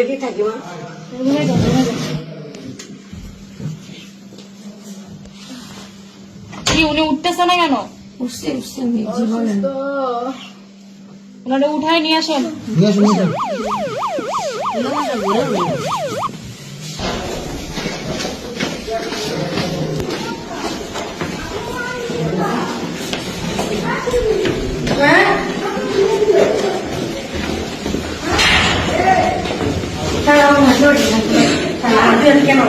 Ready থাকি মা। কি উনি উঠতেছে না কেন? উঠছে আমি জীবনে ওনারা উঠায় নিয়ে আসেন। কেন